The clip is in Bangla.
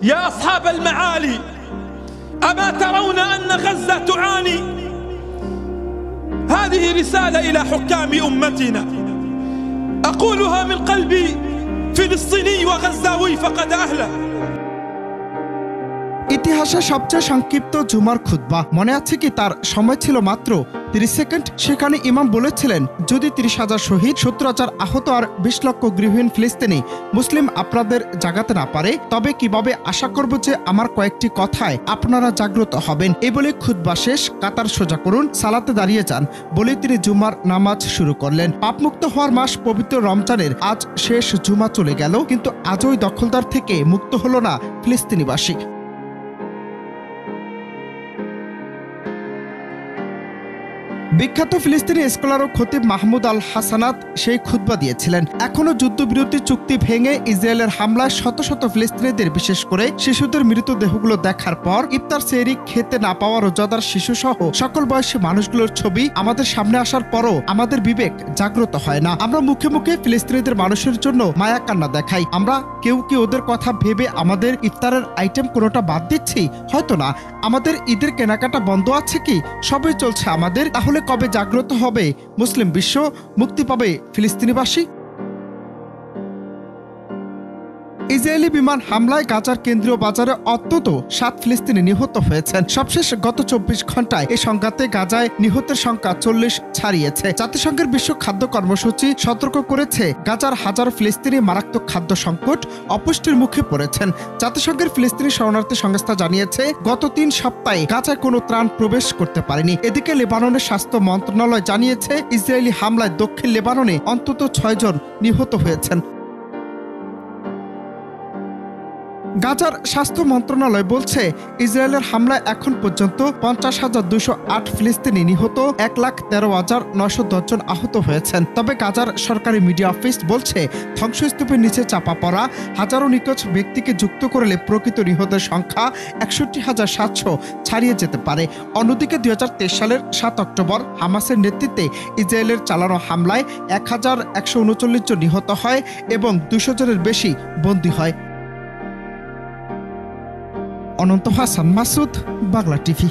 يا أصحاب المعالي أما ترون أن غزة تعاني؟ هذه رسالة إلى حكام أمتنا أقولها من قلبي فلسطيني وغزاوي فقد أهله। ইতিহাসে সবচেয়ে সংক্ষিপ্ত জুমার খুতবা মনে আছে কি? তার সময় ছিল মাত্র 30 সেকেন্ড। সেখানে ইমাম বলেছিলেন, যদি 30,000 শহীদ, 70,000 আহত আর 20 লক্ষ গৃহহীন ফিলিস্তিনি মুসলিম আপনাদের জাগাতে না পারে, তবে কিভাবে আশা করব যে আমার কয়েকটি কথায় আপনারা জাগ্রত হবেন। এই বলে খুতবা শেষ, কাতার সোজা করুন, সালাতে দাঁড়িয়ে যান বলে তিনি জুমার নামাজ শুরু করলেন। পাপমুক্ত হওয়ার মাস পবিত্র রমজানের আজ শেষ জুমা চলে গেল, কিন্তু আজই দখলদার থেকে মুক্ত হলো না ফিলিস্তিনিবাসী। বিখ্যাত ফিলিস্তিনি স্কলার ও খতিব মাহমুদ আল হাসানাত সেই খুতবা দিয়েছিলেন। এখনো যুদ্ধবিরতি চুক্তি ভেঙে ইসরায়েলের হামলায় শত শত ফিলিস্তিনিদের, বিশেষ করে শিশুদের মৃতদেহগুলো দেখার পর ইফতার সেহরি খেতে না পাওয়া রোজাদার শিশু সহ সকল বয়সী মানুষগুলোর ছবি আমাদের সামনে আসার পরও আমাদের বিবেক জাগ্রত হয় না। আমরা মুখে মুখে ফিলিস্তিনিদের মানুষের জন্য মায়া কান্না দেখাই। আমরা কেউ কি ওদের কথা ভেবে আমাদের ইফতারের আইটেম কোনোটা বাদ দিচ্ছি? হয়তো না। আমাদের ঈদের কেনাকাটা বন্ধ আছে কি? সবই চলছে আমাদের। তাহলে কবে জাগ্রত হবে মুসলিম বিশ্ব? মুক্তি পাবে ফিলিস্তিনিবাসী? ইসরায়েলি বিমান হামলায় গাজার কেন্দ্রীয় বাজারে অন্তত 7 ফিলিস্তিনি নিহত হয়েছেন। সবশেষ গত 24 ঘন্টায় এই সংঘাতে গাজায় নিহতের সংখ্যা 40 ছাড়িয়েছে। জাতিসংঘের বিশ্ব খাদ্য কর্মসূচি সতর্ক করেছে, গাজার হাজারো ফিলিস্তিনি মারাত্মক খাদ্য সংকট, অপুষ্টির মুখে পড়েছেন। জাতিসংঘের ফিলিস্তিনি শরণার্থী সংস্থা জানিয়েছে, গত 3 সপ্তাহে গাজায় কোনো ত্রাণ প্রবেশ করতে পারেনি। এদিকে লেবাননের স্বাস্থ্য মন্ত্রণালয় জানিয়েছে, ইসরায়েলি হামলায় দক্ষিণ লেবাননে অন্তত 6 জন নিহত হয়েছেন। গাজার স্বাস্থ্য মন্ত্রণালয় বলছে, ইসরায়েলের হামলায় এখন পর্যন্ত 50,208 ফিলিস্তিনি নিহত, 1,13,910 জন আহত হয়েছেন। তবে গাজার সরকারি মিডিয়া অফিস বলছে, ধ্বংসস্তূপের নিচে চাপা পড়া হাজারো নিখোঁজ ব্যক্তিকে যুক্ত করলে প্রকৃত নিহতের সংখ্যা 61,700 ছাড়িয়ে যেতে পারে। অন্যদিকে 2023 সালের 7 অক্টোবর হামাসের নেতৃত্বে ইসরায়েলের চালানো হামলায় 1,139 জন নিহত হয় এবং 200 জনের বেশি বন্দী হয়। অনন্ত হাসান মাসুদ, বাংলা টিভি।